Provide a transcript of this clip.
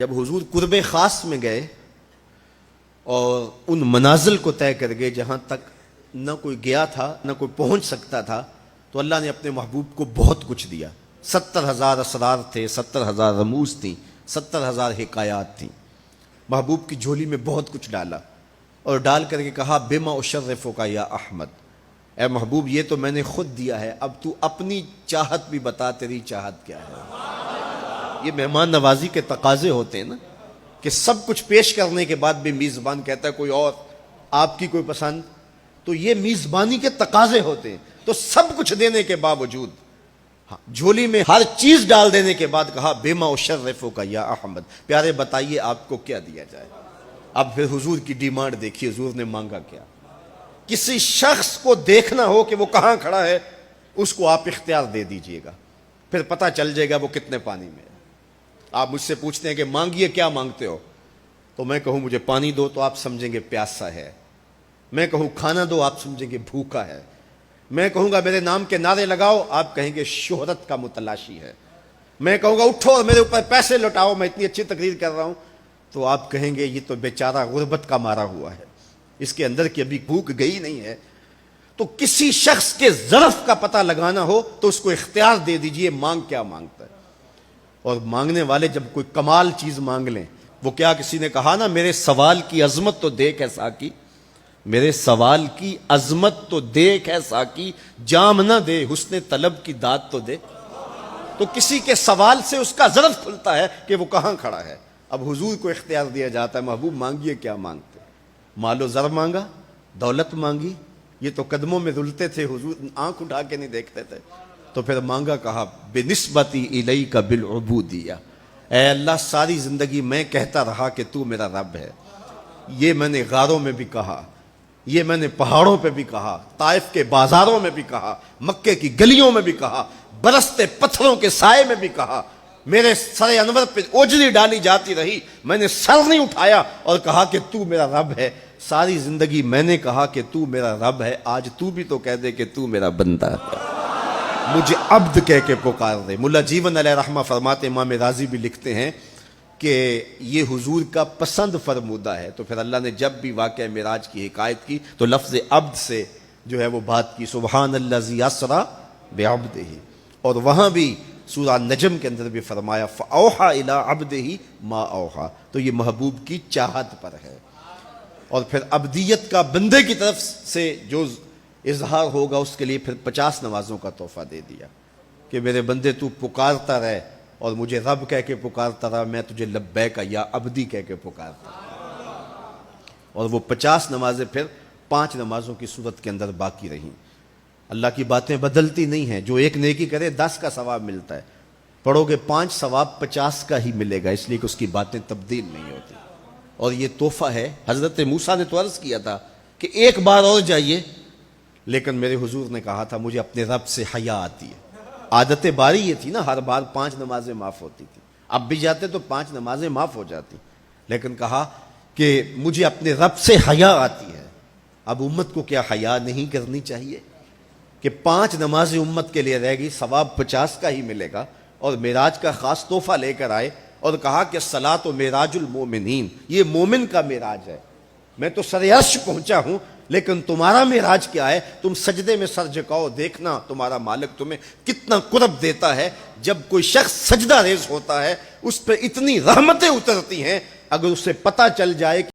جب حضور قرب خاص میں گئے اور ان منازل کو طے کر گئے جہاں تک نہ کوئی گیا تھا نہ کوئی پہنچ سکتا تھا، تو اللہ نے اپنے محبوب کو بہت کچھ دیا۔ 70,000 اسرار تھے، 70,000 رموز تھیں، 70,000 حکایات تھیں۔ محبوب کی جھولی میں بہت کچھ ڈالا اور ڈال کر کے کہا بما اشرفک یا احمد، اے محبوب یہ تو میں نے خود دیا ہے، اب تو اپنی چاہت بھی بتا، تیری چاہت کیا ہے۔ یہ مہمان نوازی کے تقاضے ہوتے ہیں نا، کہ سب کچھ پیش کرنے کے بعد بھی میزبان کہتا ہے کوئی اور، آپ کی کوئی پسند، تو یہ میزبانی کے تقاضے ہوتے ہیں۔ تو سب کچھ دینے کے باوجود جھولی میں ہر چیز ڈال دینے کے بعد کہا بما اشرفک یا احمد، پیارے بتائیے آپ کو کیا دیا جائے۔ اب پھر حضور کی ڈیمانڈ دیکھیے، حضور نے مانگا کیا۔ کسی شخص کو دیکھنا ہو کہ وہ کہاں کھڑا ہے، اس کو آپ اختیار دے دیجئے گا، پھر پتہ چل جائے گا وہ کتنے پانی میں ہے۔ آپ مجھ سے پوچھتے ہیں کہ مانگیے، کیا مانگتے ہو؟ تو میں کہوں مجھے پانی دو تو آپ سمجھیں گے پیاسا ہے، میں کہوں کھانا دو آپ سمجھیں گے بھوکا ہے، میں کہوں گا میرے نام کے نعرے لگاؤ آپ کہیں گے شہرت کا متلاشی ہے، میں کہوں گا اٹھو اور میرے اوپر پیسے لوٹاؤ میں اتنی اچھی تقریر کر رہا ہوں، تو آپ کہیں گے یہ تو بیچارہ غربت کا مارا ہوا ہے، اس کے اندر کی ابھی بھوک گئی نہیں ہے۔ تو کسی شخص کے ظرف کا پتہ لگانا ہو تو اس کو اختیار دے دیجئے مانگ کیا مانگتا ہے۔ اور مانگنے والے جب کوئی کمال چیز مانگ لیں، وہ کیا کسی نے کہا نا میرے سوال کی عظمت تو دیکھ ہے ساقی، میرے سوال کی عظمت تو دیکھ ہے ساقی، جام نہ دے حسن طلب کی داد تو دے۔ تو کسی کے سوال سے اس کا ظرف کھلتا ہے کہ وہ کہاں کھڑا ہے۔ اب حضور کو اختیار دیا جاتا ہے محبوب مانگیے کیا مانگتے، مال و زر مانگا، دولت مانگی، یہ تو قدموں میں رلتے تھے حضور آنکھ اٹھا کے نہیں دیکھتے تھے، تو پھر مانگا کہا بنسبتی الیک بالعبودیہ، اے اللہ ساری زندگی میں کہتا رہا کہ تو میرا رب ہے۔ یہ میں نے غاروں میں بھی کہا، یہ میں نے پہاڑوں پہ بھی کہا، طائف کے بازاروں میں بھی کہا، مکے کی گلیوں میں بھی کہا، برستے پتھروں کے سائے میں بھی کہا، میرے سر انور پہ اوجری ڈالی جاتی رہی، میں نے سر نہیں اٹھایا اور کہا کہ تو میرا رب ہے۔ ساری زندگی میں نے کہا کہ تو میرا رب ہے، آج تو بھی تو کہہ دے کہ تو میرا بندہ ہے، مجھے عبد کہہ کے پکار دے۔ ملا جیون علیہ رحمہ فرماتے، امام راضی بھی لکھتے ہیں کہ یہ حضور کا پسند فرمودہ ہے۔ تو پھر اللہ نے جب بھی واقعہ معراج کی حکایت کی تو لفظ عبد سے جو ہے وہ بات کی، سبحان الذی اسری بعبدہ، اور وہاں بھی سورہ نجم کے اندر بھی فرمایا فاوحی الی عبدہ ما اوحی، تو یہ محبوب کی چاہت پر ہے۔ اور پھر عبدیت کا بندے کی طرف سے جو اظہار ہوگا اس کے لیے پھر 50 نمازوں کا تحفہ دے دیا کہ میرے بندے تو پکارتا رہے اور مجھے رب کہہ کے پکارتا رہا، میں تجھے لبیک یا عبدی کہہ کے پکارتا رہا۔ اور وہ 50 نمازیں پھر 5 نمازوں کی صورت کے اندر باقی رہیں۔ اللہ کی باتیں بدلتی نہیں ہیں، جو ایک نیکی کرے 10 کا ثواب ملتا ہے، پڑھو گے 5 ثواب 50 کا ہی ملے گا، اس لیے کہ اس کی باتیں تبدیل نہیں ہوتی۔ اور یہ تحفہ ہے۔ حضرت موسیٰ نے تو عرض کیا تھا کہ ایک بار اور جائیے، لیکن میرے حضور نے کہا تھا مجھے اپنے رب سے حیا آتی ہے۔ عادت باری یہ تھی نا، ہر بار 5 نمازیں معاف ہوتی تھی، اب بھی جاتے تو 5 نمازیں معاف ہو جاتی، لیکن کہا کہ مجھے اپنے رب سے حیا آتی ہے۔ اب امت کو کیا حیا نہیں کرنی چاہیے کہ 5 نمازیں امت کے لیے رہ گئی، ثواب 50 کا ہی ملے گا، اور معراج کا خاص تحفہ لے کر آئے اور کہا کہ الصلاۃ معراج المومنین، یہ مومن کا معراج ہے، میں تو سر عرش پہنچا ہوں لیکن تمہارا معراج کیا ہے، تم سجدے میں سر جھکاؤ، دیکھنا تمہارا مالک تمہیں کتنا قرب دیتا ہے۔ جب کوئی شخص سجدہ ریز ہوتا ہے اس پہ اتنی رحمتیں اترتی ہیں، اگر اسے پتہ چل جائے کہ